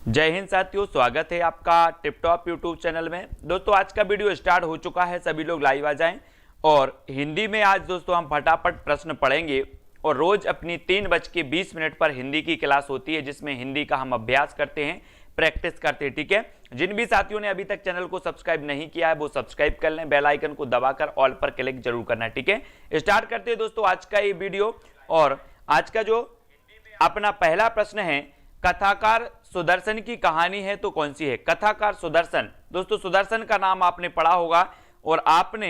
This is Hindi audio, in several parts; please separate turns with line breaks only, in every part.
जय हिंद साथियों, स्वागत है आपका टिप टॉप यूट्यूब चैनल में। दोस्तों आज का वीडियो स्टार्ट हो चुका है, सभी लोग लाइव आ जाएं। और हिंदी में आज दोस्तों हम फटाफट प्रश्न पढ़ेंगे और रोज अपनी 3:20 पर हिंदी की क्लास होती है, जिसमें हिंदी का हम अभ्यास करते हैं, प्रैक्टिस करते हैं। ठीक है, जिन भी साथियों ने अभी तक चैनल को सब्सक्राइब नहीं किया है वो सब्सक्राइब कर लें, बेल आइकन को दबाकर ऑल पर क्लिक जरूर करना है। ठीक है, स्टार्ट करते हैं दोस्तों आज का ये वीडियो। और आज का जो अपना पहला प्रश्न है, कथाकार सुदर्शन की कहानी है तो कौन सी है? कथाकार सुदर्शन, दोस्तों सुदर्शन का नाम आपने पढ़ा होगा और आपने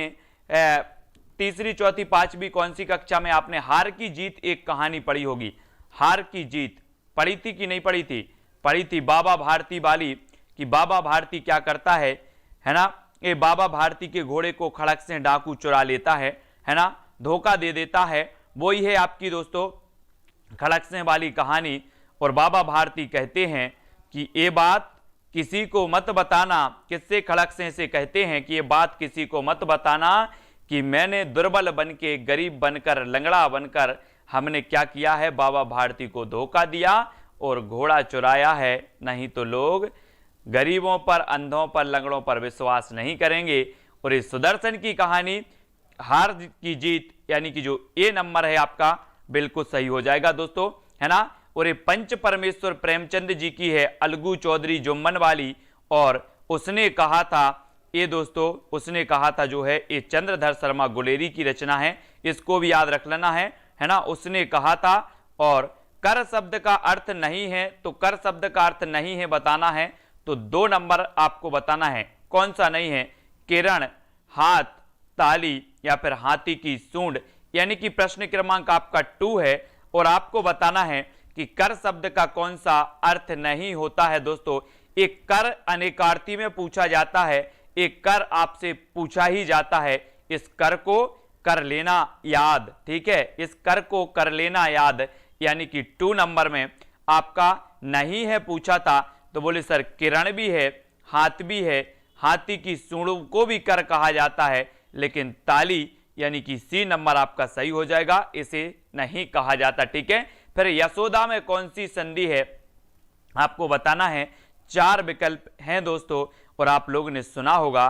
तीसरी, चौथी, पांचवी कौन सी कक्षा में आपने हार की जीत एक कहानी पढ़ी होगी। हार की जीत पढ़ी थी कि नहीं पढ़ी थी? पढ़ी थी। बाबा भारती वाली कि बाबा भारती क्या करता है ना, ये बाबा भारती के घोड़े को खड़क से डाकू चुरा लेता है ना, धोखा दे देता है। वही है आपकी दोस्तों खड़क से वाली कहानी। और बाबा भारती कहते हैं कि ये बात किसी को मत बताना। किससे? खड़कसे से कहते हैं कि ये बात किसी को मत बताना कि मैंने दुर्बल बनके, गरीब बनकर, लंगड़ा बनकर हमने क्या किया है, बाबा भारती को धोखा दिया और घोड़ा चुराया है। नहीं तो लोग गरीबों पर, अंधों पर, लंगड़ों पर विश्वास नहीं करेंगे। और इस सुदर्शन की कहानी हार की जीत यानी कि जो ए नंबर है आपका बिल्कुल सही हो जाएगा दोस्तों, है ना। और ये पंच परमेश्वर प्रेमचंद जी की है, अलगू चौधरी जुम्मन वाली। और उसने कहा था, ये दोस्तों उसने कहा था जो है ये चंद्रधर शर्मा गुलेरी की रचना है, इसको भी याद रख लेना है ना। उसने कहा था। और कर शब्द का अर्थ नहीं है, तो कर शब्द का अर्थ नहीं है बताना है, तो 2 नंबर आपको बताना है। कौन सा नहीं है? किरण, हाथ, ताली या फिर हाथी की सूंड, यानी कि प्रश्न क्रमांक आपका 2 है। और आपको बताना है कि कर शब्द का कौन सा अर्थ नहीं होता है दोस्तों। एक कर अनेकार्थी में पूछा जाता है, एक कर आपसे पूछा ही जाता है, इस कर को कर लेना याद। ठीक है, इस कर को कर लेना याद, यानी कि 2 नंबर में आपका नहीं है पूछा था। तो बोले सर किरण भी है, हाथ भी है, हाथी की सूंड को भी कर कहा जाता है, लेकिन ताली यानी कि सी नंबर आपका सही हो जाएगा, इसे नहीं कहा जाता। ठीक है, फिर यशोदा में कौन सी संधि है आपको बताना है। 4 विकल्प हैं दोस्तों और आप लोगों ने सुना होगा,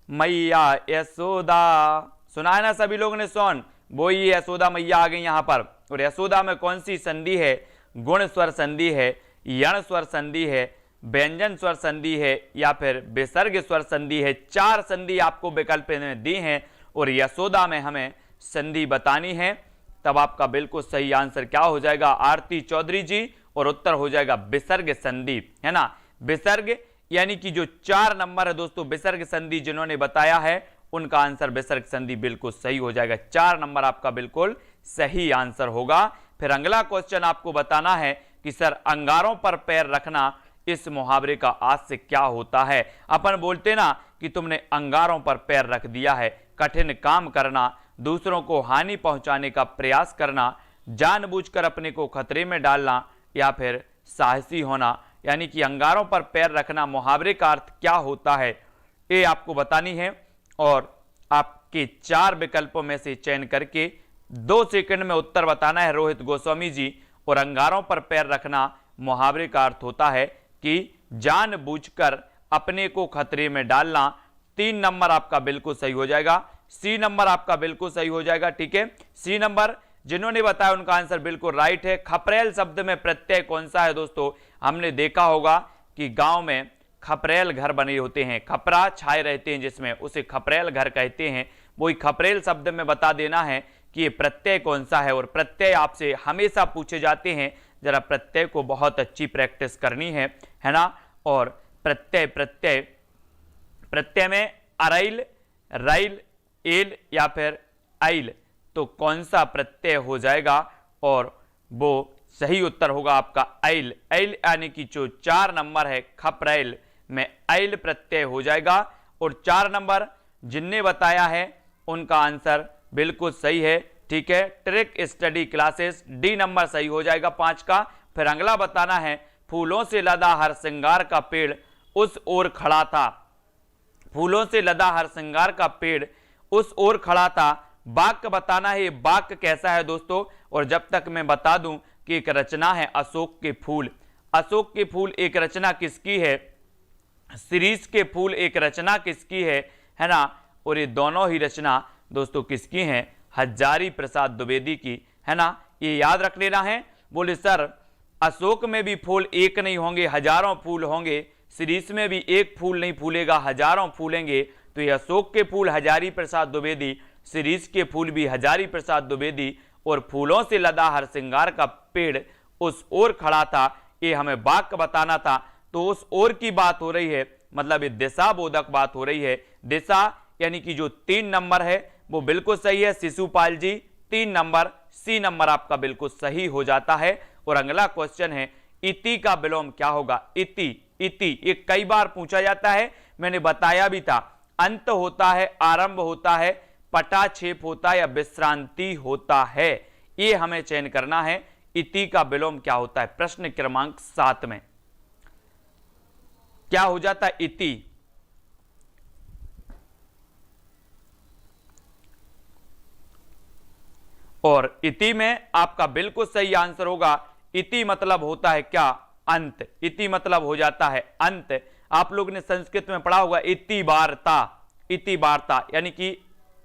मैया यशोदा, सुना है ना सभी लोगों ने? सोन वो ही यशोदा मैया आ गई यहां पर। और यशोदा में कौन सी संधि है? गुण स्वर संधि है, यण स्वर संधि है, व्यंजन स्वर संधि है या फिर विसर्ग स्वर संधि है। 4 संधि आपको विकल्प में दी हैं और यशोदा में हमें संधि बतानी है। तब आपका बिल्कुल सही आंसर क्या हो जाएगा आरती चौधरी जी, और उत्तर हो जाएगा विसर्ग संधि, है ना। विसर्ग यानी कि जो 4 नंबर है दोस्तों, विसर्ग संधि जिन्होंने बताया है उनका आंसर विसर्ग संधि बिल्कुल सही हो जाएगा। 4 नंबर आपका बिल्कुल सही आंसर होगा। फिर अगला क्वेश्चन आपको बताना है कि सर अंगारों पर पैर रखना इस मुहावरे का आज से क्या होता है। अपन बोलते ना कि तुमने अंगारों पर पैर रख दिया है, कठिन काम करना, दूसरों को हानि पहुंचाने का प्रयास करना, जानबूझकर अपने को खतरे में डालना या फिर साहसी होना। यानी कि अंगारों पर पैर रखना मुहावरे का अर्थ क्या होता है, ये आपको बतानी है। और आपके 4 विकल्पों में से चयन करके 2 सेकंड में उत्तर बताना है रोहित गोस्वामी जी। और अंगारों पर पैर रखना मुहावरे का अर्थ होता है कि जानबूझकर अपने को खतरे में डालना। 3 नंबर आपका बिल्कुल सही हो जाएगा, सी नंबर आपका बिल्कुल सही हो जाएगा। ठीक है, सी नंबर जिन्होंने बताया उनका आंसर बिल्कुल राइट है। खपरेल शब्द में प्रत्यय कौन सा है दोस्तों? हमने देखा होगा कि गांव में खपरेल घर बने होते हैं, खपरा छाए रहते हैं जिसमें, उसे खपरेल घर कहते हैं। वही खपरेल शब्द में बता देना है कि ये प्रत्यय कौन सा है। और प्रत्यय आपसे हमेशा पूछे जाते हैं, जरा प्रत्यय को बहुत अच्छी प्रैक्टिस करनी है ना। और प्रत्यय प्रत्यय प्रत्यय में अरैल, रैल, एल या फिर आइल, तो कौन सा प्रत्यय हो जाएगा? और वो सही उत्तर होगा आपका आइल। आइल यानी कि जो 4 नंबर है खपरेल में आइल प्रत्यय हो जाएगा। और 4 नंबर जिनने बताया है उनका आंसर बिल्कुल सही है। ठीक है, trick study classes, D number सही हो जाएगा 5 का। फिर अगला बताना है, फूलों से लदा हर श्रृंगार का पेड़ उस ओर खड़ा था। फूलों से लदा हर श्रृंगार का पेड़ उस ओर खड़ा था। वाक्य बताना है, ये वाक्य कैसा है दोस्तों। और जब तक मैं बता दूं कि एक रचना है अशोक के फूल, अशोक के फूल एक रचना किसकी है, शिरीष के फूल एक रचना किसकी है ना, और ये दोनों ही रचना दोस्तों किसकी हैं, हजारी प्रसाद द्विवेदी की, है ना, ये याद रख लेना है। बोले सर अशोक में भी फूल एक नहीं होंगे, हजारों फूल होंगे, शिरीष में भी एक फूल नहीं फूलेगा, हजारों फूलेंगे, तो ये अशोक के फूल हजारी प्रसाद द्विवेदी, शिरीष के फूल भी हजारी प्रसाद द्विवेदी, और फूलों से लदा हर श्रृंगार का पेड़ उस ओर खड़ा था, ये हमें वाक्य बताना था। तो उस ओर की बात हो रही है, मतलब ये दिशा बोधक बात हो रही है। दिशा यानी कि जो 3 नंबर है वो बिल्कुल सही है शिशुपाल जी, 3 नंबर सी नंबर आपका बिल्कुल सही हो जाता है। और अगला क्वेश्चन है इति का विलोम क्या होगा। इति, इति ये कई बार पूछा जाता है, मैंने बताया भी था, अंत होता है, आरंभ होता है, पटाक्षेप होता है या विश्रांति होता है, ये हमें चयन करना है। इति का विलोम क्या होता है, प्रश्न क्रमांक 7 में क्या हो जाता है इति। और इति में आपका बिल्कुल सही आंसर होगा, इति मतलब होता है क्या, अंत। इति मतलब हो जाता है अंत। आप लोग ने संस्कृत में पढ़ा होगा इति वार्ता, इति वार्ता यानी कि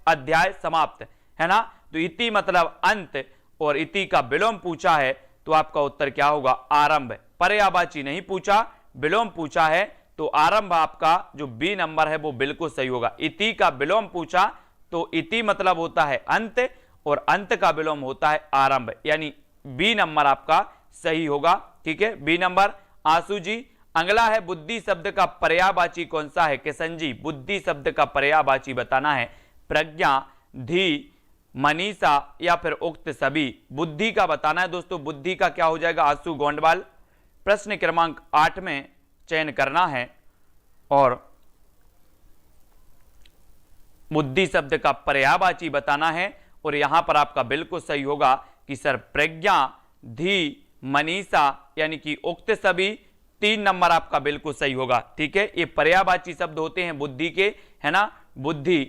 अध्याय समाप्त, है ना। तो इति मतलब अंत, और इति का विलोम पूछा है तो आपका उत्तर क्या होगा, आरंभ। पर्यायवाची नहीं पूछा, विलोम पूछा है, तो आरंभ आपका जो बी नंबर है वो बिल्कुल सही होगा। इति का विलोम पूछा तो इति मतलब होता है अंत, और अंत का विलोम होता है आरंभ, यानी बी नंबर आपका सही होगा। ठीक है, बी नंबर। आंसू जी अगला है बुद्धि शब्द का पर्यायवाची कौन सा है, किशन जी बुद्धि शब्द का पर्यायवाची बताना है। प्रज्ञा, धी, मनीषा या फिर उक्त सभी। बुद्धि का बताना है दोस्तों, बुद्धि का क्या हो जाएगा, आंसू गोंडवाल। प्रश्न क्रमांक 8 में चयन करना है, और बुद्धि शब्द का पर्यायवाची बताना है, और यहां पर आपका बिल्कुल सही होगा कि सर प्रज्ञा, धी, मनीषा यानी कि उक्त सभी, 3 नंबर आपका बिल्कुल सही होगा। ठीक है, ये पर्यायवाची शब्द होते हैं बुद्धि के, है ना, बुद्धि,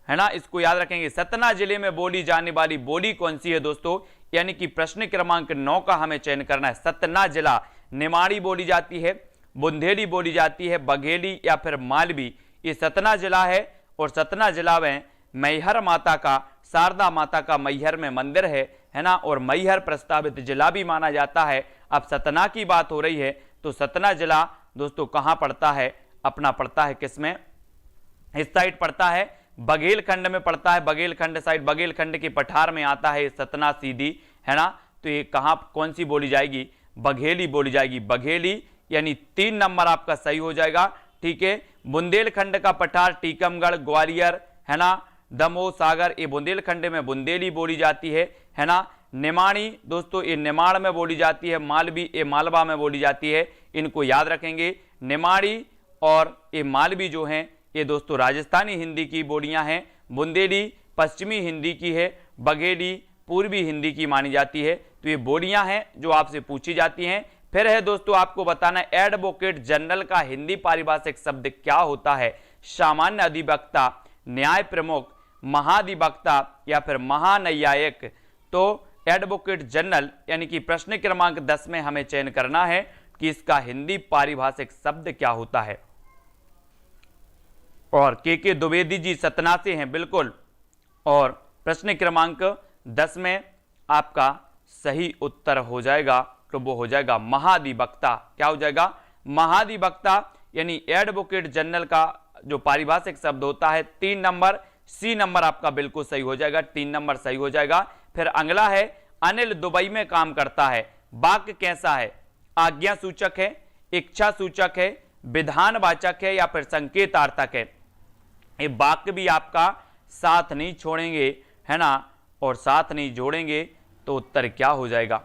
है ना, इसको याद रखेंगे। सतना जिले में बोली जाने वाली बोली कौन सी है दोस्तों, यानी कि प्रश्न क्रमांक 9 का हमें चयन करना है। सतना जिला, निमाड़ी बोली जाती है, बुंदेली बोली जाती है, बघेली या फिर मालवी, ये सतना जिला है। और सतना जिला में मैहर माता का, शारदा माता का मैहर में मंदिर है ना, और मैहर प्रस्तावित जिला भी माना जाता है। अब सतना की बात हो रही है तो सतना जिला दोस्तों कहां पड़ता है, अपना पड़ता है किसमें, इस साइड पड़ता है, बघेलखंड में पड़ता है, बघेलखंड साइड, बघेलखंड के पठार में आता है सतना सीधी, है ना। तो ये कहां कौन सी बोली जाएगी, बघेली बोली जाएगी, बघेली, यानी 3 नंबर आपका सही हो जाएगा। ठीक है, बुंदेलखंड का पठार टीकमगढ़, ग्वालियर, है ना, दमोह, सागर, ये बुंदेलखंड में बुंदेली बोली जाती है ना। निमाड़ी दोस्तों ये निमाड़ में बोली जाती है, मालवी ये मालवा में बोली जाती है, इनको याद रखेंगे। निमाड़ी और ये मालवी जो हैं ये दोस्तों राजस्थानी हिंदी की बोलियां हैं, बुंदेली पश्चिमी हिंदी की है, बघेली पूर्वी हिंदी की मानी जाती है। तो ये बोलियां हैं जो आपसे पूछी जाती हैं। फिर है दोस्तों आपको बताना है एडवोकेट जनरल का हिंदी पारिभाषिक शब्द क्या होता है। सामान्य अधिवक्ता, न्याय प्रमुख, महाधिवक्ता या फिर महान्यायिक। तो एडवोकेट जनरल यानी कि प्रश्न क्रमांक 10 में हमें चयन करना है कि इसका हिंदी पारिभाषिक शब्द क्या होता है। और के द्विवेदी जी सतना से हैं बिल्कुल, और प्रश्न क्रमांक 10 में आपका सही उत्तर हो जाएगा तो वो हो जाएगा महाधिवक्ता। क्या हो जाएगा, महाधिवक्ता, यानी एडवोकेट जनरल का जो पारिभाषिक शब्द होता है 3 नंबर, सी नंबर आपका बिल्कुल सही हो जाएगा, 3 नंबर सही हो जाएगा। फिर अगला है अनिल दुबई में काम करता है, वाक्य कैसा है, आज्ञा सूचक है, इच्छा सूचक है, विधानवाचक है या फिर संकेतार्थक है। ये वाक्य भी आपका साथ नहीं छोड़ेंगे, है ना, और साथ नहीं जोड़ेंगे तो उत्तर क्या हो जाएगा।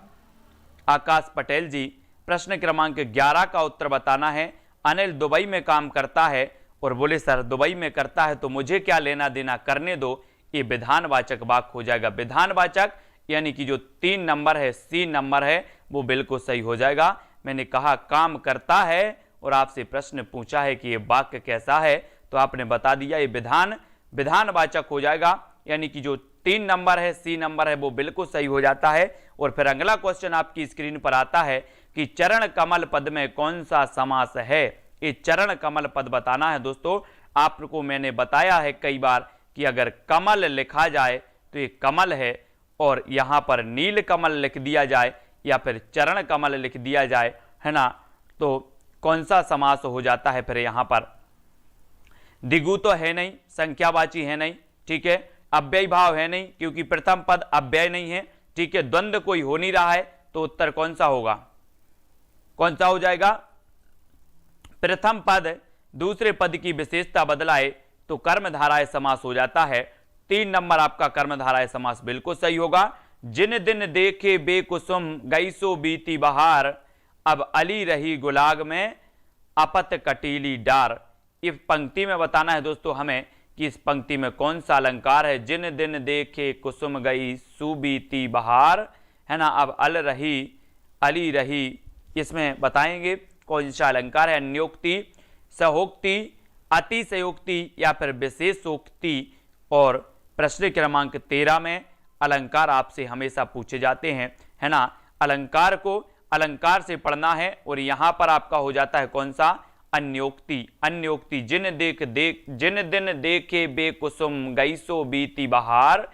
आकाश पटेल जी प्रश्न क्रमांक 11 का उत्तर बताना है। अनिल दुबई में काम करता है, और बोले सर दुबई में करता है तो मुझे क्या लेना देना, करने दो, ये विधानवाचक वाक्य हो जाएगा। विधानवाचक यानी कि जो 3 नंबर है, सी नंबर है, वो बिल्कुल सही हो जाएगा। मैंने कहा काम करता है और आपसे प्रश्न पूछा है कि ये वाक्य कैसा है, तो आपने बता दिया ये विधानवाचक हो जाएगा, यानी कि जो 3 नंबर है, सी नंबर है, वो बिल्कुल सही हो जाता है। और फिर अगला क्वेश्चन आपकी स्क्रीन पर आता है कि चरण कमल पद में कौन सा समास है। ये चरण कमल पद बताना है दोस्तों। आपको मैंने बताया है कई बार कि अगर कमल लिखा जाए तो ये कमल है, और यहां पर नील कमल लिख दिया जाए या फिर चरण कमल लिख दिया जाए, है ना, तो कौन सा समास हो जाता है। फिर यहां पर दिगु तो है नहीं, संख्यावाची है नहीं, ठीक है, अव्यय भाव है नहीं क्योंकि प्रथम पद अव्यय नहीं है, ठीक है, द्वंद्व कोई हो नहीं रहा है, तो उत्तर कौन सा होगा, कौन सा हो जाएगा। प्रथम पद दूसरे पद की विशेषता बदलाए तो कर्मधाराय समास हो जाता है। 3 नंबर आपका कर्मधाराय समास बिल्कुल सही होगा। जिन दिन देखे बेकुसुम गई सो बीती बहार, अब अली रही गुलाग में अपत कटीली डार। इस पंक्ति में बताना है दोस्तों हमें कि इस पंक्ति में कौन सा अलंकार है। जिन दिन देखे कुसुम गई सुबीती बहार, है ना, अब अल रही अली रही, इसमें बताएंगे कौन सा अलंकार है। अन्योक्ति, सहोक्ति, अतिशयोक्ति या फिर विशेषोक्ति। और प्रश्न क्रमांक 13 में अलंकार आपसे हमेशा पूछे जाते हैं, है ना। अलंकार को अलंकार से पढ़ना है और यहां पर आपका हो जाता है कौन सा, अन्योक्ति। अन्योक्ति, जिन दिन देखे बेकुसुम गई सो बीती बहार,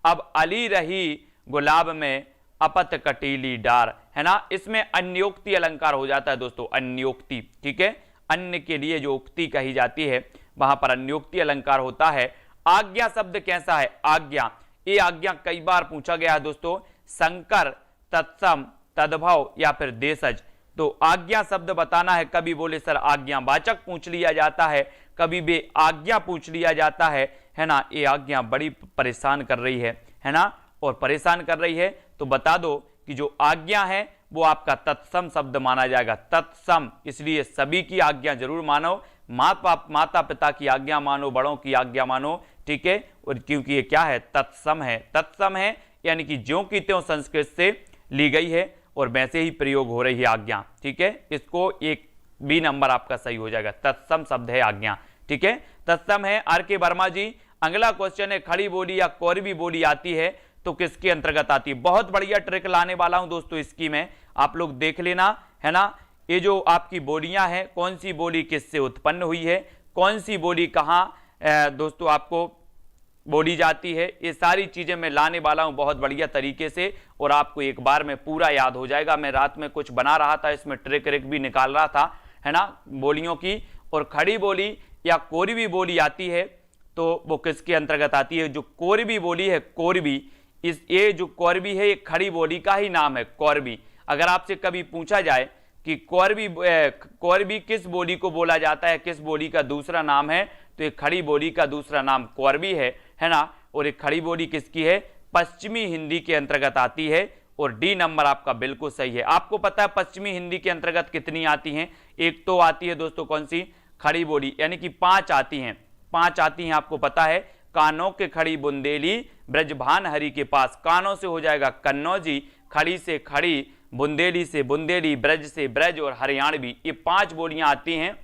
अब अली रही गुलाब में अपत कटीली डार, है ना। इसमें अन्योक्ति अलंकार हो जाता है दोस्तों, अन्योक्ति, ठीक है। अन्य के लिए जो उक्ति कही जाती है वहां पर अन्योक्ति अलंकार होता है। आज्ञा शब्द कैसा है, आज्ञा, ये आज्ञा कई बार पूछा गया है दोस्तों, संकर, तत्सम, तद्भव या फिर देशज। तो आज्ञा शब्द बताना है। कभी बोले सर आज्ञावाचक पूछ लिया जाता है, कभी भी आज्ञा पूछ लिया जाता है ना। ये आज्ञा बड़ी परेशान कर रही है ना, और परेशान कर रही है तो बता दो कि जो आज्ञा है वो आपका तत्सम शब्द माना जाएगा, तत्सम। इसलिए सभी की आज्ञा जरूर मानो, माता पिता की आज्ञा मानो, बड़ों की आज्ञा मानो, ठीक है। और क्योंकि ये क्या है, तत्सम है। तत्सम है यानी कि ज्यों की त्यों संस्कृत से ली गई है और वैसे ही प्रयोग हो रही है आज्ञा, ठीक है। इसको एक बी नंबर आपका सही हो जाएगा, तत्सम शब्द है आज्ञा, ठीक है, तत्सम है। आर के वर्मा जी, अगला क्वेश्चन है खड़ी बोली या कौरवी बोली आती है तो किसके अंतर्गत आती है। बहुत बढ़िया ट्रिक लाने वाला हूं दोस्तों इसकी मैं, आप लोग देख लेना, है ना। ये जो आपकी बोलियां हैं, कौन सी बोली किससे उत्पन्न हुई है, कौन सी बोली कहां दोस्तों आपको बोली जाती है, ये सारी चीजें मैं लाने वाला हूं बहुत बढ़िया तरीके से, और आपको एक बार में पूरा याद हो जाएगा। मैं रात में कुछ बना रहा था, इसमें ट्रिक भी निकाल रहा था, है ना, बोलियों की। और खड़ी बोली या कोरवी बोली आती है तो वो किसके अंतर्गत आती है। जो कोरवी बोली है, कोरवी, ये जो कोरवी है ये खड़ी बोली का ही नाम है, कोरवी। अगर आपसे कभी पूछा जाए कि कोरवी किस बोली को बोला जाता है, किस बोली का दूसरा नाम है, तो ये खड़ी बोली का दूसरा नाम कोरवी है ना। और ये खड़ी बोली किसकी है, पश्चिमी हिंदी के अंतर्गत आती है। और डी नंबर आपका बिल्कुल सही है। आपको पता है पश्चिमी हिंदी के अंतर्गत कितनी आती हैं, एक तो आती है दोस्तों कौन सी, खड़ी बोली, यानी कि 5 आती हैं, 5 आती हैं, आपको पता है। कानों के खड़ी बुंदेली ब्रजभान हरि के पास, कानों से हो जाएगा कन्नौजी, खड़ी से खड़ी, बुंदेली से बुंदेली, ब्रज से ब्रज और हरियाणवी, ये 5 बोलियां आती हैं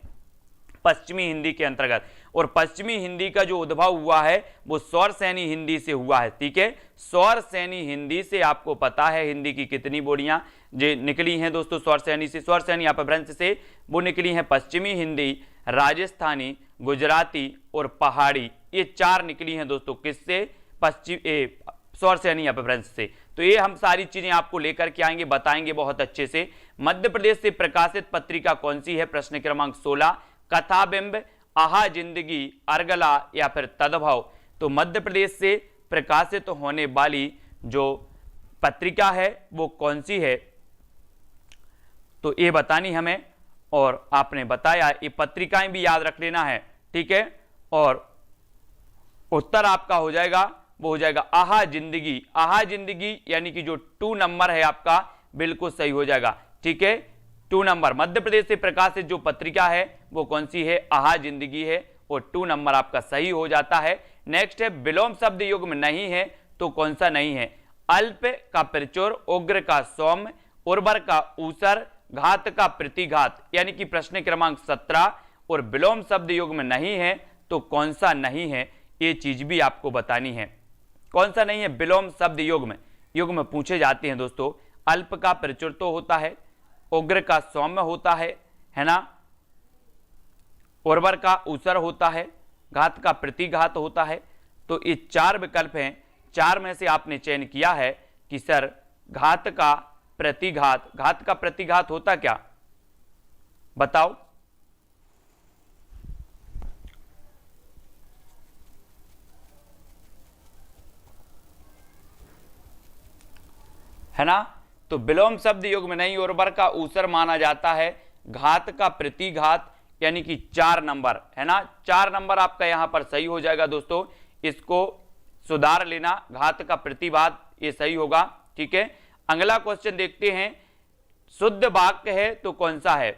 पश्चिमी हिंदी के अंतर्गत। और पश्चिमी हिंदी का जो उद्भव हुआ है वो सौर सैनी हिंदी से हुआ है, ठीक है। सौर सैनी हिंदी से आपको पता है हिंदी की कितनी बोलियां जो निकली हैं दोस्तों सौर सैनी से, सौर सैनी अपभ्रंश से वो निकली हैं पश्चिमी हिंदी, राजस्थानी, गुजराती और पहाड़ी, ये 4 निकली हैं दोस्तों किससे, सौर सैनी अपभ्रंश से। तो ये हम सारी चीजें आपको लेकर के आएंगे, बताएंगे बहुत अच्छे से। मध्य प्रदेश से प्रकाशित पत्रिका कौन सी है, प्रश्न क्रमांक 16, कथाबिंब, आहा जिंदगी, अर्गला या फिर तद्भव। तो मध्य प्रदेश से प्रकाशित होने वाली जो पत्रिका है वो कौन सी है, तो ये बतानी हमें। और आपने बताया, ये पत्रिकाएं भी याद रख लेना है, ठीक है। और उत्तर आपका हो जाएगा, वो हो जाएगा आहा जिंदगी। आहा जिंदगी यानी कि जो 2 नंबर है आपका बिल्कुल सही हो जाएगा, ठीक है। 2 नंबर मध्य प्रदेश से प्रकाशित जो पत्रिका है वो कौन सी है, आहा जिंदगी है, और 2 नंबर आपका सही हो जाता है। नेक्स्ट है विलोम शब्द युग में नहीं है तो कौन सा नहीं है, अल्प का प्रचुर, उग्र का सौम्य, उर्वर का ऊसर, घात का प्रतिघात, यानी कि प्रश्न क्रमांक 17। और विलोम शब्द युग में नहीं है तो कौन सा नहीं है, ये चीज भी आपको बतानी है। कौन सा नहीं है? विलोम शब्द युग्म पूछे जाते हैं दोस्तों। अल्प का प्रचुर तो होता है, उग्र का सौम्य होता है ना, उर्वर का ऊसर होता है, घात का प्रतिघात होता है। तो ये 4 विकल्प हैं, 4 में से आपने चयन किया है कि सर घात का प्रतिघात, घात का प्रतिघात होता क्या, बताओ। है ना, तो विलोम शब्द युग्म नहीं, उर्वर का ऊसर माना जाता है, घात का प्रतिघात यानी कि 4 नंबर, है ना, 4 नंबर आपका यहां पर सही हो जाएगा दोस्तों। इसको सुधार लेना, घात का प्रतिघात ये सही होगा। ठीक है, अगला क्वेश्चन देखते हैं, शुद्ध वाक्य है तो कौन सा है?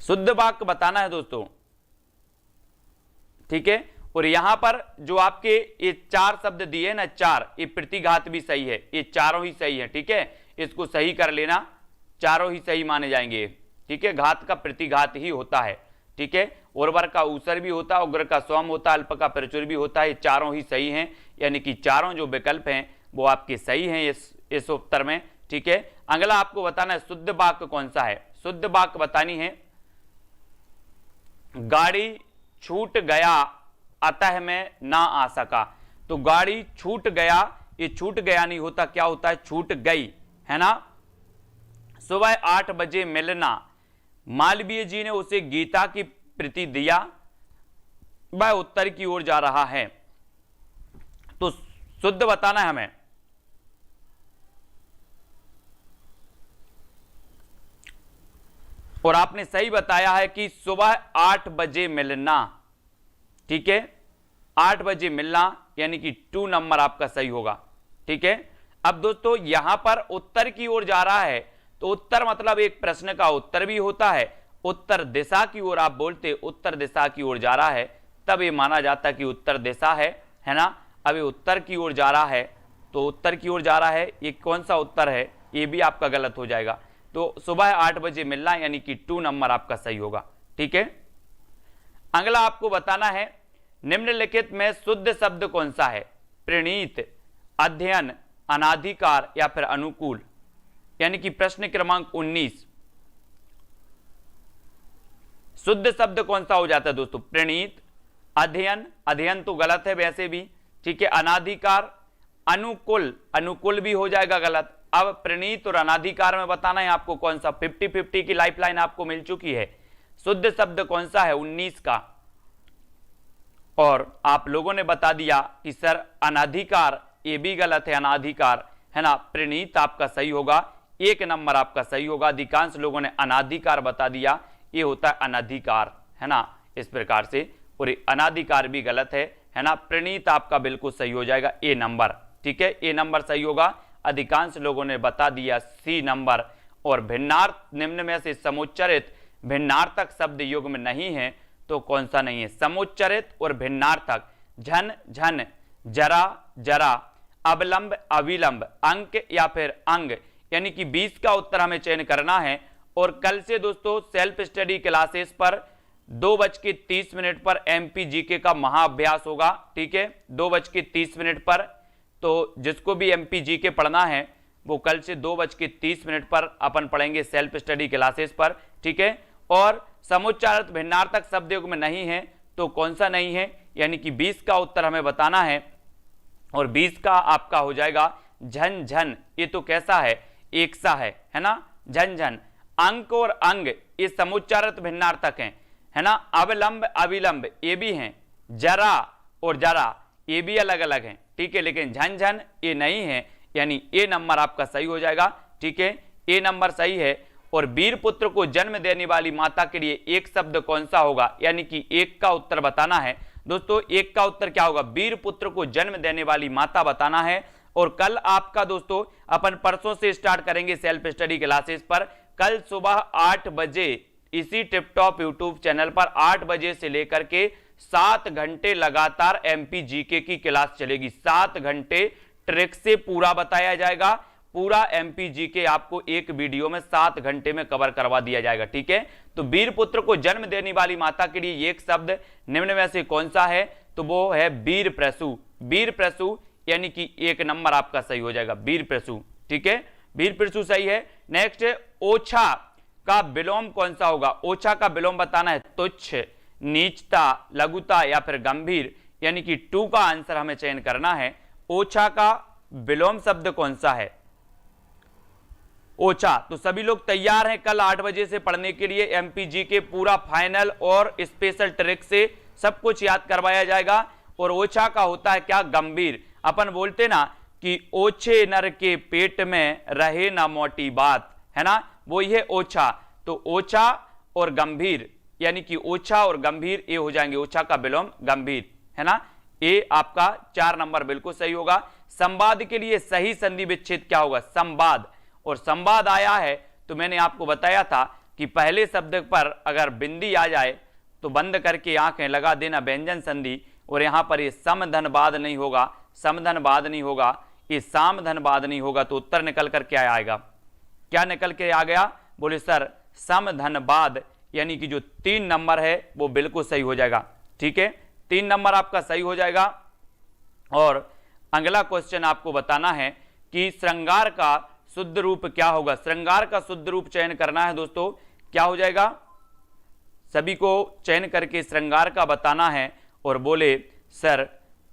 शुद्ध वाक्य बताना है दोस्तों। ठीक है, और यहां पर जो आपके ये 4 शब्द दिए ना, 4, ये प्रतिघात भी सही है, ये चारों ही सही है। ठीक है, इसको सही कर लेना, चारों ही सही माने जाएंगे। ठीक है, घात का प्रतिघात ही होता है। ठीक है, उर्वर का ऊसर भी होता है, उग्र का सौम्य होता है, अल्प का प्रचुर भी होता है, ये चारों ही सही हैं, यानी कि चारों जो विकल्प हैं वो आपके सही हैं इस उत्तर में। ठीक है, अगला आपको बताना है शुद्ध वाक्य कौन सा है। शुद्ध वाक्य बतानी है, गाड़ी छूट गया अतः मैं ना आ सका। तो गाड़ी छूट गया, ये छूट गया नहीं होता, क्या होता है? छूट गई, है ना। सुबह 8 बजे मिलना, मालवीय जी ने उसे गीता की प्रति दिया, वह उत्तर की ओर जा रहा है। तो शुद्ध बताना है हमें। और आपने सही बताया है कि सुबह 8 बजे मिलना। ठीक है, 8 बजे मिलना यानी कि 2 नंबर आपका सही होगा। ठीक है, अब दोस्तों यहां पर उत्तर की ओर जा रहा है, तो उत्तर मतलब एक प्रश्न का उत्तर भी होता है। उत्तर दिशा की ओर आप बोलते, उत्तर दिशा की ओर जा रहा है, तब ये माना जाता कि उत्तर दिशा है ना। अब ये उत्तर की ओर जा रहा है, तो उत्तर की ओर जा रहा है, ये कौन सा उत्तर है? ये भी आपका गलत हो जाएगा। तो सुबह 8 बजे मिलना यानी कि 2 नंबर आपका सही होगा। ठीक है, अगला आपको बताना है, निम्नलिखित में शुद्ध शब्द कौन सा है? प्रणीत, अध्ययन, अनाधिकार या फिर अनुकूल, यानी कि प्रश्न क्रमांक 19। शुद्ध शब्द कौन सा हो जाता है दोस्तों? प्रणीत, अध्ययन, अध्ययन तो गलत है वैसे भी। ठीक है, अनाधिकार, अनुकूल, अनुकूल भी हो जाएगा गलत। अब प्रणीत और अनाधिकार में बताना है आपको कौन सा। 50-50 की लाइफलाइन आपको मिल चुकी है। शुद्ध शब्द कौन सा है? 19 का। और आप लोगों ने बता दिया कि सर अनाधिकार, ये भी गलत है, अनाधिकार, है ना। प्रणीत आपका सही होगा, 1 नंबर आपका सही होगा। अधिकांश लोगों ने अनाधिकार बता दिया, ये होता है अनाधिकार, है ना, इस प्रकार से। और अनाधिकार भी गलत है ना। प्रणीत आपका बिल्कुल सही हो जाएगा, ए नंबर। ठीक है, ए नंबर सही होगा। अधिकांश लोगों ने बता दिया सी नंबर। और भिन्नार्थ, निम्न में से समुच्चरित भिन्नार्थक शब्द युग्म नहीं है तो कौन सा नहीं है? समुच्चरित और भिन्नार्थक, झन झन, जरा जरा, अवलंब अविलंब, अंक या फिर अंग, यानी कि 20 का उत्तर हमें चयन करना है। और कल से दोस्तों सेल्फ स्टडी क्लासेस पर 2:30 पर MPGK का महाअभ्यास होगा। ठीक है, 2:30 पर। तो जिसको भी MPGK पढ़ना है वो कल से 2:30 पर अपन पढ़ेंगे सेल्फ स्टडी क्लासेस पर। ठीक है, और समुच्चारित भिन्नार्थक शब्द युग्म में नहीं है तो कौन सा नहीं है? यानी कि 20 का उत्तर हमें बताना है। और 20 का आपका हो जाएगा झन झन, ये तो कैसा है? एक सा है ना, झन झन। अंक और अंग ये समुच्चारित भिन्नार्थक हैं, है ना। अवलंब अविलंब ये भी हैं, जरा और जरा ये भी अलग अलग हैं। ठीक है, लेकिन झन झन ये नहीं है, यानी ए नंबर आपका सही हो जाएगा। ठीक है, ए नंबर सही है। और वीर पुत्र को जन्म देने वाली माता के लिए एक शब्द कौन सा होगा? यानी कि 1 का उत्तर बताना है दोस्तों। 1 का उत्तर क्या होगा? वीर पुत्र को जन्म देने वाली माता बताना है। और कल आपका दोस्तों अपन परसों से स्टार्ट करेंगे सेल्फ स्टडी क्लासेस पर। कल सुबह 8 बजे इसी टिपटॉप यूट्यूब चैनल पर 8 बजे से लेकर के 7 घंटे लगातार MPGK की क्लास चलेगी। 7 घंटे ट्रिक से पूरा बताया जाएगा पूरा एमपी के आपको एक वीडियो में 7 घंटे में कवर करवा दिया जाएगा। ठीक है, तो वीर पुत्र को जन्म देने वाली माता के लिए एक शब्द निम्न में से कौन सा है, तो वो है वीर प्रसू। वीर प्रसू यानी कि 1 नंबर आपका सही हो जाएगा, वीर प्रसू। ठीक है, वीर प्रसू सही है। नेक्स्ट, ओछा का विलोम कौन सा होगा, ओछा का विलोम बताना है, तुच्छ, नीचता, लघुता या फिर गंभीर, यानी कि 2 का आंसर हमें चयन करना है। ओछा का विलोम शब्द कौन सा है, ओछा। तो सभी लोग तैयार हैं कल 8 बजे से पढ़ने के लिए एमपीजी के पूरा फाइनल और स्पेशल ट्रिक से सब कुछ याद करवाया जाएगा। और ओछा का होता है क्या, गंभीर। अपन बोलते ना कि ओछे नर के पेट में रहे ना मोटी बात, है ना, वो ये ओछा। तो ओछा और गंभीर यानी कि ओछा और गंभीर ये हो जाएंगे, ओछा का विलोम गंभीर, है ना। ये आपका 4 नंबर बिल्कुल सही होगा। संवाद के लिए सही संधि विच्छेद क्या होगा, संवाद। और संवाद आया है तो मैंने आपको बताया था कि पहले शब्द पर अगर बिंदी आ जाए तो बंद करके आंखें लगा देना व्यंजन संधि, और यहां पर ये समधनवाद नहीं होगा, समधनवाद नहीं होगा, ये सामधनवाद नहीं होगा, तो उत्तर निकल कर क्या आएगा, क्या निकल के आ गया, बोले सर समधनवाद, यानी कि जो 3 नंबर है वो बिल्कुल सही हो जाएगा। ठीक है, 3 नंबर आपका सही हो जाएगा। और अगला क्वेश्चन आपको बताना है कि श्रृंगार का शुद्ध रूप क्या होगा। श्रृंगार का शुद्ध रूप चयन करना है दोस्तों, क्या हो जाएगा, सभी को चयन करके श्रृंगार का बताना है। और बोले सर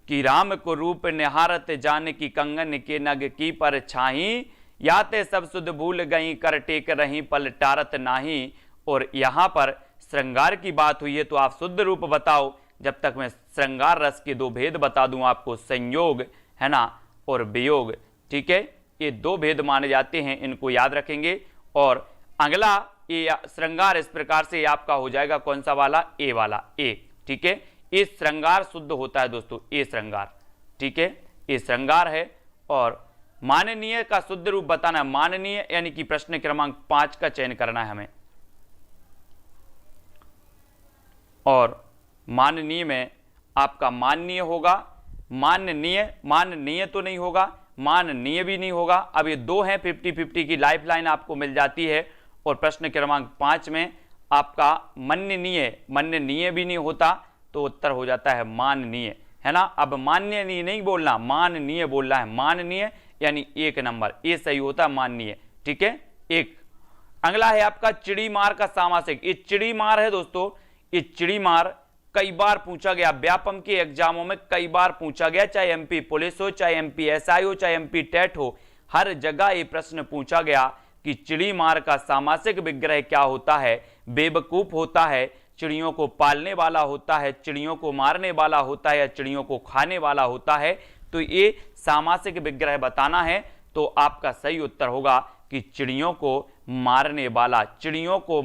कि राम को रूप निहारत जान की कंगन के नग की पर छाही, याते सब सुध भूल गई कर टेक रही पल टारत नाही। और यहां पर श्रृंगार की बात हुई है तो आप शुद्ध रूप बताओ, जब तक मैं श्रृंगार रस के 2 भेद बता दूं आपको, संयोग, है ना, और वियोग। ठीक है, ये 2 भेद माने जाते हैं, इनको याद रखेंगे। और अगला ये श्रृंगार इस प्रकार से आपका हो जाएगा, कौन सा वाला, ए वाला, ए। ठीक है, ये श्रृंगार शुद्ध होता है दोस्तों, ये श्रृंगार। ठीक है, ये श्रृंगार है। और माननीय का शुद्ध रूप बताना है, माननीय यानी कि प्रश्न क्रमांक 5 का चयन करना है हमें। और माननीय में आपका माननीय होगा, माननीय, माननीय तो नहीं होगा, माननीय भी नहीं होगा। अब ये 2 हैं, 50-50 की लाइफलाइन आपको मिल जाती है। और प्रश्न क्रमांक 5 में आपका माननीय, माननीय भी नहीं होता, तो उत्तर हो जाता है माननीय, है ना। अब माननीय नहीं बोलना, माननीय बोलना है, माननीय यानी 1 नंबर, ये सही होता है माननीय। ठीक है, 1। अगला है आपका चिड़ीमार का सामासिक। ये चिड़ीमार है दोस्तों, ये चिड़ीमार कई बार पूछा गया, व्यापम के एग्जामों में कई बार पूछा गया, चाहे एमपी पुलिस हो, चाहे एमपी एसआई हो, चाहे एमपी टेट हो, हर जगह ये प्रश्न पूछा गया कि चिड़ीमार का सामासिक विग्रह क्या होता है। बेवकूफ होता है, चिड़ियों को पालने वाला होता है, चिड़ियों को मारने वाला होता है, या चिड़ियों को खाने वाला होता है। तो ये सामासिक विग्रह बताना है, तो आपका सही उत्तर होगा कि चिड़ियों को मारने वाला, चिड़ियों को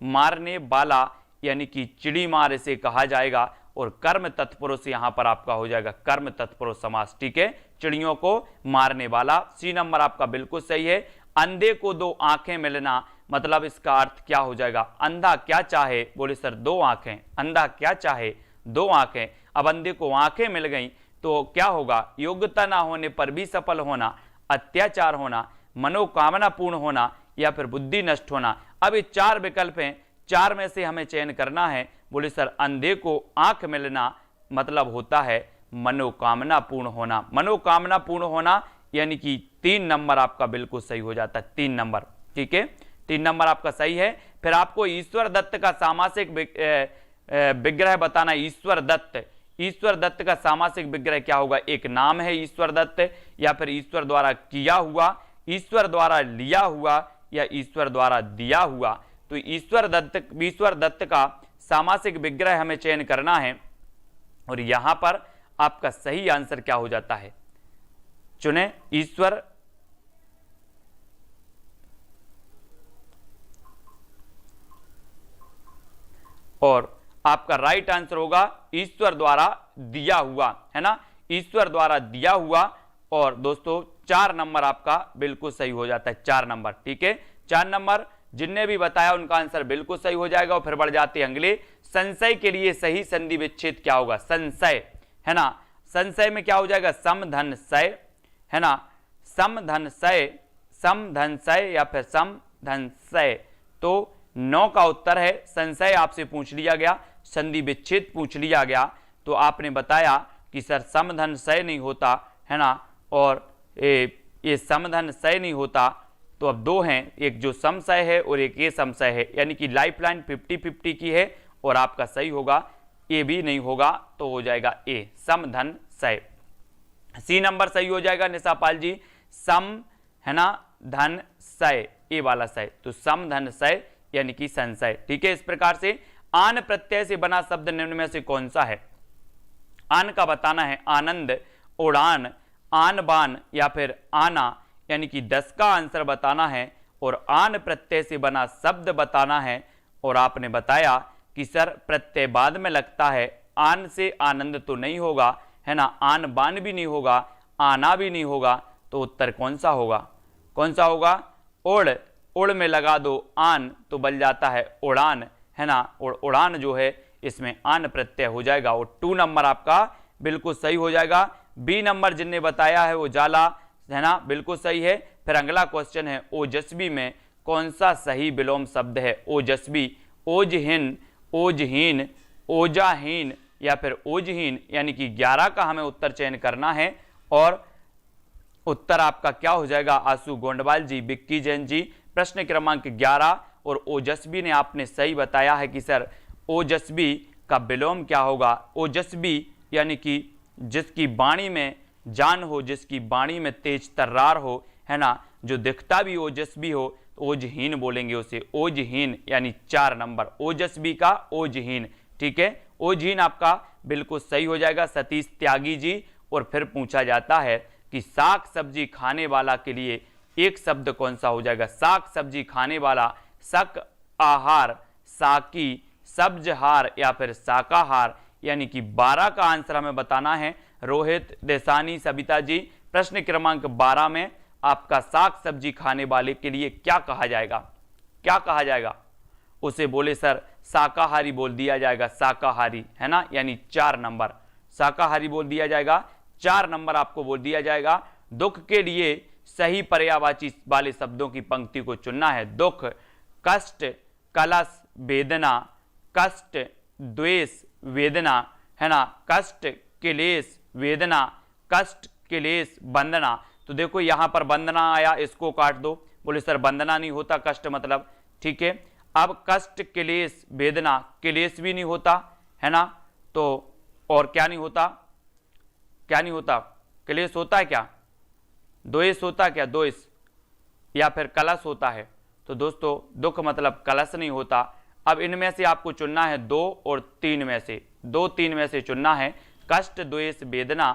मारने वाला, यानी कि चिड़ीमार इसे कहा जाएगा। और कर्म तत्पुरुष यहां पर आपका हो जाएगा कर्म तत्पुरुष समास। ठीक है, चिड़ियों को मारने वाला, सी नंबर आपका बिल्कुल सही है। अंधे को 2 आंखें मिलना, मतलब इसका अर्थ क्या हो जाएगा, अंधा क्या चाहे, बोले सर 2 आंखें, अंधा क्या चाहे 2 आंखें। अब अंधे को आंखें मिल गई तो क्या होगा, योग्यता ना होने पर भी सफल होना, अत्याचार होना, मनोकामना पूर्ण होना, या फिर बुद्धि नष्ट होना। अब ये 4 विकल्प हैं, 4 में से हमें चयन करना है। बोले सर अंधे को आंख मिलना मतलब होता है मनोकामना पूर्ण होना, मनोकामना पूर्ण होना, यानी कि 3 नंबर आपका बिल्कुल सही हो जाता है, 3 नंबर। ठीक है, 3 नंबर आपका सही है। फिर आपको ईश्वर दत्त का सामासिक विग्रह बताना। ईश्वर दत्त, ईश्वर दत्त का सामासिक विग्रह क्या होगा, एक नाम है ईश्वर दत्त, या फिर ईश्वर द्वारा किया हुआ, ईश्वर द्वारा लिया हुआ, या ईश्वर द्वारा दिया हुआ। तो ईश्वर दत्त का सामासिक विग्रह हमें चयन करना है। और यहां पर आपका सही आंसर क्या हो जाता है, चुने ईश्वर, और आपका राइट आंसर होगा ईश्वर द्वारा दिया हुआ, है ना, ईश्वर द्वारा दिया हुआ। और दोस्तों 4 नंबर आपका बिल्कुल सही हो जाता है, 4 नंबर। ठीक है, 4 नंबर जिनने भी बताया उनका आंसर बिल्कुल सही हो जाएगा। और फिर बढ़ जाते हैं अगले, संशय के लिए सही संधि विच्छेद क्या होगा, संशय, है ना, संशय में क्या हो जाएगा, समधन सय, है ना, समधनसय, समधनसय या फिर समधनसय। तो 9 का उत्तर है। संशय आपसे पूछ लिया गया, संधि विच्छेद पूछ लिया गया, तो आपने बताया कि सर समधनसय नहीं होता है ना, और ये समधनसय नहीं होता। तो अब 2 हैं, एक जो समशय है और एक ये समशय है, यानी कि लाइफलाइन 50-50 की है और आपका सही होगा, ए भी नहीं होगा, तो हो जाएगा ए समधनसय। सी नंबर सही हो जाएगा निशापाल जी, सम है ना धन सय, ए वाला सय, तो समधनसय यानी कि संशय। ठीक है, इस प्रकार से आन प्रत्यय से बना शब्द निम्न में से कौन सा है? आन का बताना है, आनंद, उड़ान, आन बान या फिर आना, यानी कि 10 का आंसर बताना है और आन प्रत्यय से बना शब्द बताना है। और आपने बताया कि सर प्रत्यय बाद में लगता है, आन से आनंद तो नहीं होगा है ना, आन बान भी नहीं होगा, आना भी नहीं होगा, तो उत्तर कौन सा होगा? कौन सा होगा? उड़, उड़ में लगा दो आन तो बन जाता है उड़ान है ना, और उड़ान जो है इसमें आन प्रत्यय हो जाएगा और 2 नंबर आपका बिल्कुल सही हो जाएगा। बी नंबर जिनने बताया है वो जाला है ना, बिल्कुल सही है। फिर अगला क्वेश्चन है, ओजस्वी में कौन सा सही विलोम शब्द है? ओजस्वी, ओजहीन, ओजहीन, ओजाहीन या फिर ओजहीन, यानी कि 11 का हमें उत्तर चयन करना है और उत्तर आपका क्या हो जाएगा? आशु गोंडवाल जी, बिक्की जैन जी, प्रश्न क्रमांक 11। और ओजस्वी ने आपने सही बताया है कि सर ओजस्वी का विलोम क्या होगा? ओजस्वी यानी कि जिसकी वाणी में जान हो, जिसकी वाणी में तेज तर्रार हो है ना, जो दिखता भी ओजस्वी हो, ओजहीन बोलेंगे उसे, ओजहीन यानी 4 नंबर, ओजस्वी का ओजहीन। ठीक है, ओजहीन आपका बिल्कुल सही हो जाएगा सतीश त्यागी जी। और फिर पूछा जाता है कि साग सब्जी खाने वाला के लिए एक शब्द कौन सा हो जाएगा? साग सब्जी खाने वाला, शक आहार, साकी, सब्जहार या फिर शाकाहार, यानी कि 12 का आंसर हमें बताना है। रोहित देसानी सबिता जी, प्रश्न क्रमांक 12 में आपका साग सब्जी खाने वाले के लिए क्या कहा जाएगा? क्या कहा जाएगा? उसे बोले सर शाकाहारी बोल दिया जाएगा, शाकाहारी है ना, यानी 4 नंबर शाकाहारी बोल दिया जाएगा, 4 नंबर आपको बोल दिया जाएगा। दुख के लिए सही पर्यायवाची वाले शब्दों की पंक्ति को चुनना है। दुख, कष्ट, कलश, वेदना, कष्ट, द्वेष, वेदना है ना, कष्ट, क्लेश, वेदना, कष्ट, क्लेश, वंदना। तो देखो यहां पर वंदना आया, इसको काट दो। बोले सर वंदना नहीं होता, कष्ट मतलब। ठीक है, अब कष्ट, क्लेश, वेदना, क्लेश भी नहीं होता है ना, तो और क्या नहीं होता? क्या नहीं होता? क्लेश होता है क्या? द्वेष होता है क्या? द्वेष या फिर कलश होता है? तो दोस्तों दुख मतलब कलश नहीं होता। अब इनमें से आपको चुनना है 2 और 3 में से, 2-3 में से चुनना है। कष्ट, द्वेष, वेदना,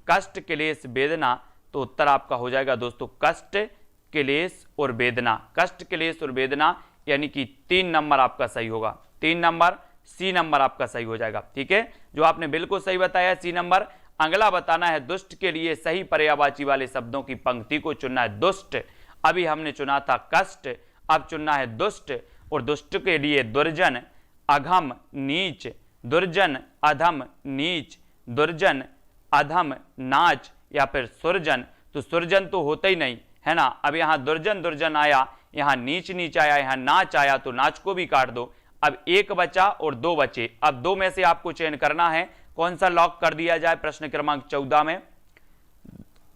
कष्ट, क्लेश, वेदना, तो उत्तर आपका हो जाएगा दोस्तों कष्ट, क्लेश और वेदना। कष्ट, क्लेश और वेदना, यानी कि 3 नंबर आपका सही होगा। 3 नंबर, सी नंबर आपका सही हो जाएगा। ठीक है, जो आपने बिल्कुल सही बताया सी नंबर। अगला बताना है, दुष्ट के लिए सही पर्यायवाची वाले शब्दों की पंक्ति को चुनना है। दुष्ट, अभी हमने चुना था कष्ट, अब चुनना है दुष्ट। और दुष्ट के लिए दुर्जन, अघम, नीच, दुर्जन, अधम, नीच, दुर्जन, अधम, नाच या फिर सुरजन। तो सुरजन तो होता ही नहीं है ना, अब यहाँ दुर्जन दुर्जन आया, यहाँ नीच नीच आया, यहाँ नाच आया, तो नाच को भी काट दो। अब 1 बचा और 2 बचे। अब 2 में से आपको चयन करना है, कौन सा लॉक कर दिया जाए? प्रश्न क्रमांक 14 में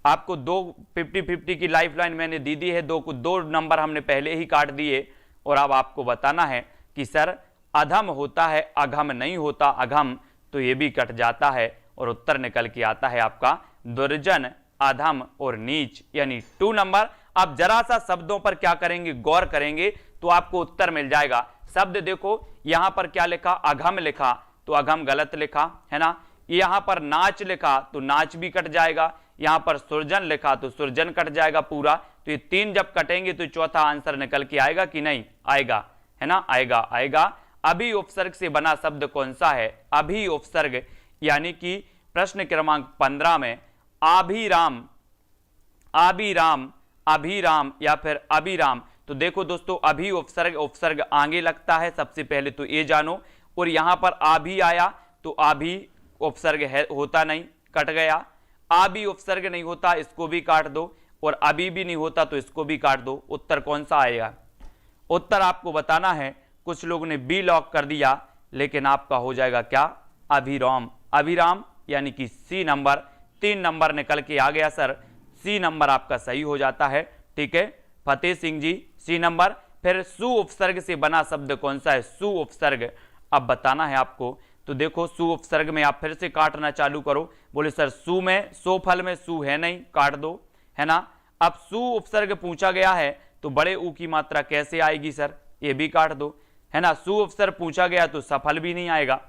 आपको 2 50-50 की लाइफलाइन मैंने दी दी है, 2 नंबर हमने पहले ही काट दिए। और अब आपको बताना है कि सर अधम होता है, अघम नहीं होता। अघम तो ये भी कट जाता है और उत्तर निकल के आता है आपका दुर्जन, अधम और नीच, यानी 2 नंबर। अब जरा सा शब्दों पर क्या करेंगे, गौर करेंगे तो आपको उत्तर मिल जाएगा। शब्द देखो यहां पर क्या लिखा, अघम लिखा, तो अघम गलत लिखा है ना। यहां पर नाच लिखा तो नाच भी कट जाएगा। यहां पर सुरजन लिखा तो सुरजन कट जाएगा पूरा। तो ये 3 जब कटेंगे तो चौथा आंसर निकल के आएगा कि नहीं आएगा, है ना, आएगा, आएगा। अभी उपसर्ग से बना शब्द कौन सा है? अभी उपसर्ग, यानी कि प्रश्न क्रमांक 15 में आभिराम, आभिराम, अभिराम या फिर अभिराम। तो देखो दोस्तों अभी उपसर्ग, उपसर्ग आगे लगता है, सबसे पहले तो ये जानो। और यहां पर आभी आया तो आभी उपसर्ग है, होता नहीं, कट गया। आभी उपसर्ग नहीं होता, इसको भी काट दो। और अभी भी नहीं होता तो इसको भी काट दो। उत्तर कौन सा आएगा? उत्तर आपको बताना है। कुछ लोगों ने बी लॉक कर दिया, लेकिन आपका हो जाएगा क्या? अभिराम। अभिराम यानी कि सी नंबर। 3 नंबर निकल के आ गया सर, सी नंबर आपका सही हो जाता है। ठीक है, फतेह सिंह जी सी नंबर। फिर सु उपसर्ग से बना शब्द कौन सा है? सु उपसर्ग। अब बताना है आपको। तो देखो सु उपसर्ग में आप फिर से काटना चालू करो। बोले सर सु में, सो फल में सु है नहीं, काट दो, है ना। अब सु उपसर्ग पूछा गया है तो बड़े ऊ की मात्रा कैसे आएगी सर? ये भी काट दो, है ना। सु उपसर्ग पूछा गया तो सफल भी नहीं आएगा।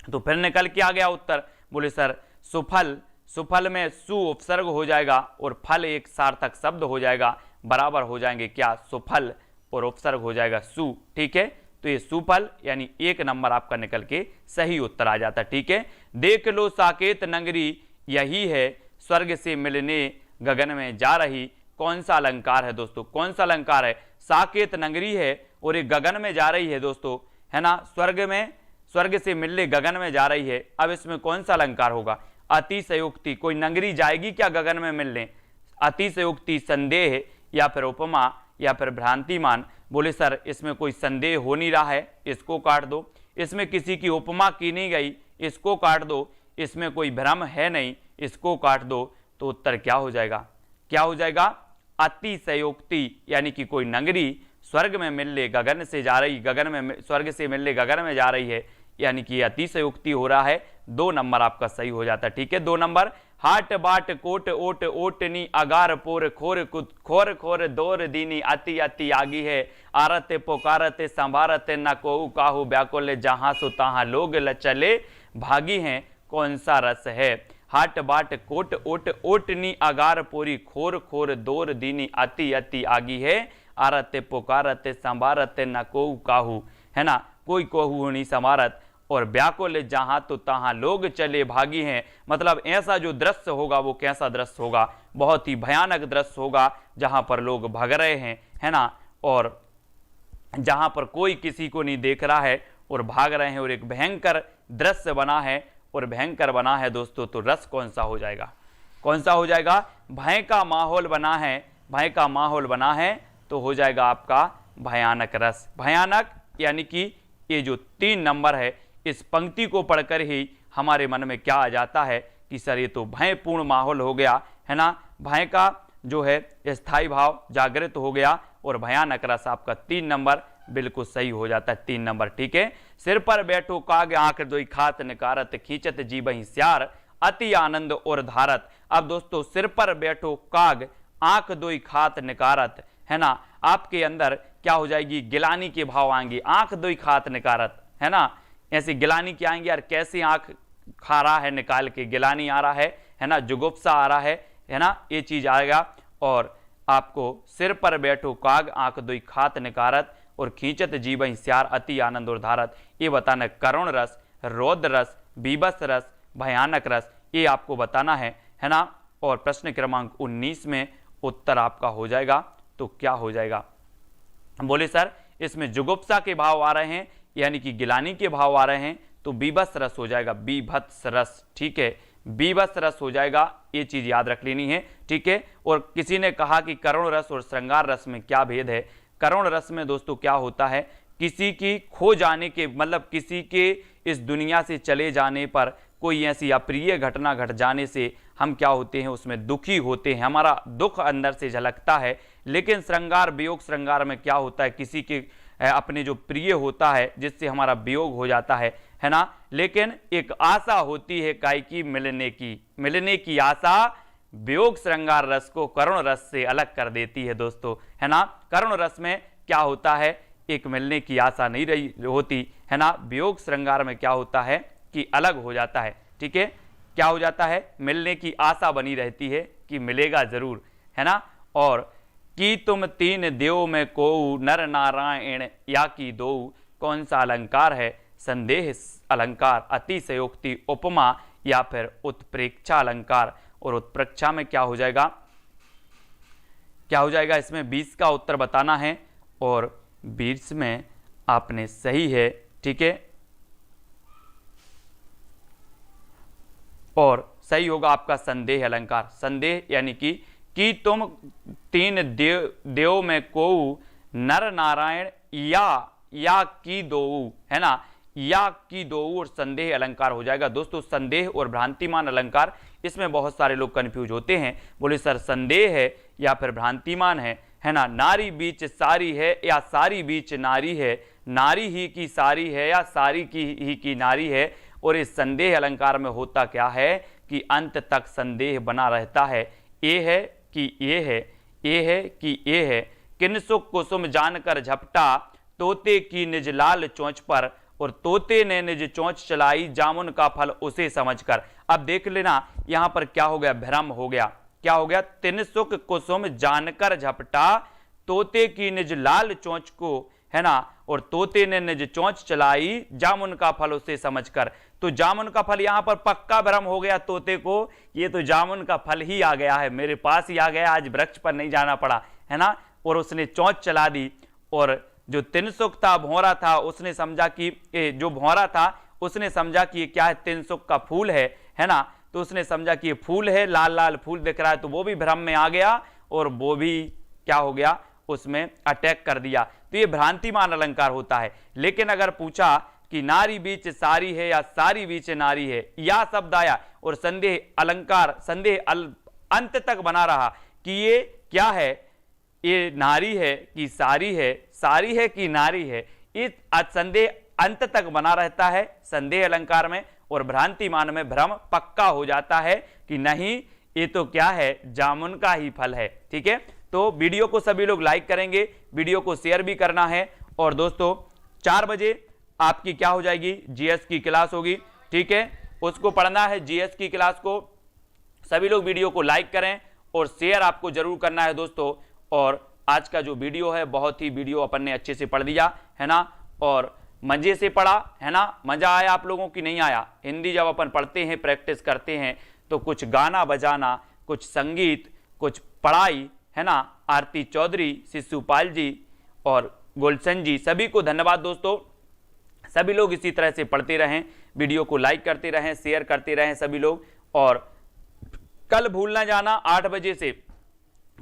तो फिर निकल के आ गया उत्तर। बोले सर सुफल, सुफल में सु उपसर्ग हो जाएगा और फल एक सार्थक शब्द हो जाएगा, बराबर हो जाएंगे क्या? सुफल और उपसर्ग हो जाएगा सु। ठीक है, तो ये सुफल यानी 1 नंबर आपका निकल के सही उत्तर आ जाता है। ठीक है, देख लो साकेत नगरी यही है, स्वर्ग से मिलने गगन में जा रही। कौन सा अलंकार है दोस्तों? कौन सा अलंकार है? साकेत नगरी है और ये गगन में जा रही है दोस्तों, है ना। स्वर्ग में, स्वर्ग से मिलने गगन में जा रही है। अब इसमें कौन सा अलंकार होगा? अतिशयोक्ति। कोई नगरी जाएगी क्या गगन में मिलने? अतिशयोक्ति, संदेह या फिर उपमा या फिर भ्रांतिमान। बोले सर इसमें कोई संदेह हो नहीं रहा है, इसको काट दो। इसमें किसी की उपमा की नहीं गई, इसको काट दो। इसमें कोई भ्रम है नहीं, इसको काट दो। तो उत्तर क्या हो जाएगा? क्या हो जाएगा? अतिशयोक्ति यानी कि कोई नगरी स्वर्ग में मिलने गगन से जा रही, गगन में, स्वर्ग से मिलने गगन में जा रही है, यानी कि अतिशयोक्ति हो रहा है। 2 नंबर आपका सही हो जाता है। ठीक है, 2 नंबर। हाट बाट कोट ओट ओटनी अगार पोर खोर कुत खोर खोर दौर दीनी अति अति आगी है। आरते पुकारते संभारते न को काहू व्याकुल जहां सो तहां लोग लचले भागी हैं। कौन सा रस है? हाट बाट कोट ओट ओटनी अगार पोरी खोर खोर दौर दीनी अति अति आगी है। आरते पुकारते संभारते न को काहू, है ना, कोई कोहू नहीं संभारत, और व्याकुल जहां तो तहां लोग चले भागी हैं। मतलब ऐसा जो दृश्य होगा वो कैसा दृश्य होगा? बहुत ही भयानक दृश्य होगा, जहां पर लोग भाग रहे हैं, है ना, और जहां पर कोई किसी को नहीं देख रहा है और भाग रहे हैं, और एक भयंकर दृश्य बना है और भयंकर बना है दोस्तों। तो रस कौन सा हो जाएगा? कौन सा हो जाएगा? भय का माहौल बना है, भय का माहौल बना है तो हो जाएगा आपका भयानक रस। भयानक यानी कि ये जो 3 नंबर है, इस पंक्ति को पढ़कर ही हमारे मन में क्या आ जाता है कि सर ये तो भयपूर्ण माहौल हो गया, है ना। भय का जो है स्थायी भाव जागृत हो गया और भयानक रस आपका 3 नंबर बिल्कुल सही हो जाता है। 3 नंबर। ठीक है, सिर पर बैठो काग आंख दोई खात निकारत खींचत जीबहि स्यार अति आनंद और धारत। अब दोस्तों सिर पर बैठो काग आंख दोई खात निकारत, है ना, आपके अंदर क्या हो जाएगी? गिलानी के भाव आएंगे। आंख दोई खात निकारत, है ना, ऐसे गिलानी क्या आएंगे यार? कैसे आंख खा रहा है निकाल के, गिलानी आ रहा है ना, जुगुप्सा आ रहा है ना, ये चीज आएगा। और आपको सिर पर बैठो काग आंख दोई खात निकारत और खींचत जीबहि स्यार अति आनंद और धारत। ये बताना करुण रस, रौद्र रस, बीभत्स रस, भयानक रस, ये आपको बताना है ना। और प्रश्न क्रमांक 19 में उत्तर आपका हो जाएगा। तो क्या हो जाएगा? बोले सर इसमें जुगुप्सा के भाव आ रहे हैं, यानी कि गिलानी के भाव आ रहे हैं, तो बीभत्स रस हो जाएगा, बीभत्स रस। ठीक है, बीभत्स रस हो जाएगा, ये चीज याद रख लेनी है। ठीक है, और किसी ने कहा कि करुण रस और श्रृंगार रस में क्या भेद है? करुण रस में दोस्तों क्या होता है? किसी की खो जाने के, मतलब किसी के इस दुनिया से चले जाने पर कोई ऐसी अप्रिय घटना घट जाने से हम क्या होते हैं? उसमें दुखी होते हैं, हमारा दुख अंदर से झलकता है। लेकिन श्रृंगार, वियोग श्रृंगार में क्या होता है? किसी के अपने जो प्रिय होता है जिससे हमारा वियोग हो जाता है ना, लेकिन एक आशा होती है काय की मिलने की आशा वियोग श्रृंगार रस को करुण रस से अलग कर देती है दोस्तों, है ना। करुण रस में क्या होता है? एक मिलने की आशा नहीं रही होती, है ना। वियोग श्रृंगार में क्या होता है कि अलग हो जाता है। ठीक है, क्या हो जाता है? मिलने की आशा बनी रहती है कि मिलेगा जरूर, है ना। और कि तुम 3 देव में को नर नारायण या की दो। कौन सा अलंकार है? संदेह अलंकार, अतिशयोक्ति, उपमा या फिर उत्प्रेक्षा अलंकार। और उत्प्रेक्षा में क्या हो जाएगा? क्या हो जाएगा? इसमें 20 का उत्तर बताना है और 20 में आपने सही है। ठीक है, और सही होगा आपका संदेह अलंकार। संदेह यानी कि कि तुम तीन देव में कोऊ, नर नारायण या की दोऊ, है ना, या की दोऊ और संदेह अलंकार हो जाएगा। दोस्तों संदेह और भ्रांतिमान अलंकार, इसमें बहुत सारे लोग कंफ्यूज होते हैं, बोले सर संदेह है या फिर भ्रांतिमान है ना। नारी बीच सारी है या सारी बीच नारी है, नारी ही की सारी है या सारी की नारी है। और इस संदेह अलंकार में होता क्या है कि अंत तक संदेह बना रहता है। ए है कि ये है, ए है कि ये है, किनसुक कुसुम जानकर झपटा, तोते की निज लाल चोंच पर, और तोते ने निज चोंच चलाई, जामुन का फल उसे समझकर। अब देख लेना यहां पर क्या हो गया, भ्रम हो गया। क्या हो गया, तिनसुक कुसुम जानकर झपटा, तोते की निज लाल चोंच को, है ना, और तोते ने निज चोंच चलाई, जामुन का फल उसे समझकर। तो जामुन का फल यहां पर पक्का भ्रम हो गया तोते को, ये तो जामुन का फल ही आ गया है, मेरे पास ही आ गया, आज वृक्ष पर नहीं जाना पड़ा, है ना। और उसने चोंच चला दी, और जो तिनसुक था, भौरा था, उसने समझा कि जो भौरा था उसने समझा कि ये क्या है, तिनसुक का फूल है ना। तो उसने समझा कि ये फूल है, लाल लाल फूल दिख रहा है, तो वो भी भ्रम में आ गया और वो भी क्या हो गया, उसमें अटैक कर दिया। तो ये भ्रांतिमान अलंकार होता है। लेकिन अगर पूछा कि नारी बीच सारी है या सारी बीच नारी है, या शब्द आया और संदेह अलंकार, संदेह अंत तक बना रहा कि ये क्या है, ये नारी है कि सारी है कि नारी है, इस संदेह अंत तक बना रहता है संदेह अलंकार में। और भ्रांतिमान में भ्रम पक्का हो जाता है कि नहीं, ये तो क्या है, जामुन का ही फल है। ठीक है, तो वीडियो को सभी लोग लाइक करेंगे, वीडियो को शेयर भी करना है। और दोस्तों 4 बजे आपकी क्या हो जाएगी, जीएस की क्लास होगी। ठीक है, उसको पढ़ना है जीएस की क्लास को। सभी लोग वीडियो को लाइक करें और शेयर आपको जरूर करना है दोस्तों। और आज का जो वीडियो है, बहुत ही वीडियो अपन ने अच्छे से पढ़ दिया, है ना, और मजे से पढ़ा, है ना। मजा आया आप लोगों की, नहीं आया? हिंदी जब अपन पढ़ते हैं, प्रैक्टिस करते हैं, तो कुछ गाना बजाना, कुछ संगीत, कुछ पढ़ाई, है ना। आरती चौधरी, शिशुपाल जी और गुलशन जी, सभी को धन्यवाद दोस्तों। सभी लोग इसी तरह से पढ़ते रहें, वीडियो को लाइक करते रहें, शेयर करते रहें सभी लोग। और कल भूल ना जाना 8 बजे से,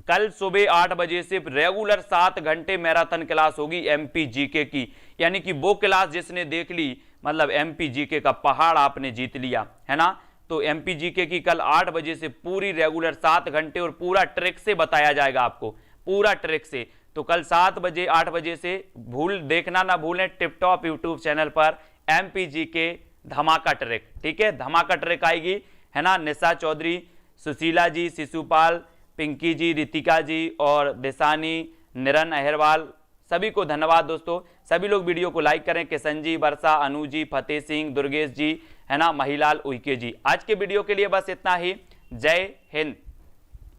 कल सुबह 8 बजे से रेगुलर 7 घंटे मैराथन क्लास होगी एमपी जीके की। यानी कि वो क्लास जिसने देख ली, मतलब एमपी जीके का पहाड़ आपने जीत लिया, है ना। तो एमपी जीके की कल 8 बजे से पूरी रेगुलर 7 घंटे और पूरा ट्रिक से बताया जाएगा आपको, पूरा ट्रिक से। तो कल 7 बजे 8 बजे से देखना ना भूलें टिपटॉप यूट्यूब चैनल पर एमपी जीके धमाका ट्रिक। ठीक है, धमाका ट्रिक आएगी, है ना। निशा चौधरी, सुशीला जी, शिशुपाल, पिंकी जी, रितिका जी और दिशानी, निरन अहिरवाल, सभी को धन्यवाद दोस्तों। सभी लोग वीडियो को लाइक करें। किशन जी, वर्षा, अनु जी, फतेह सिंह, दुर्गेश जी, है ना, महिलाल उइके जी। आज के वीडियो के लिए बस इतना ही। जय हिंद।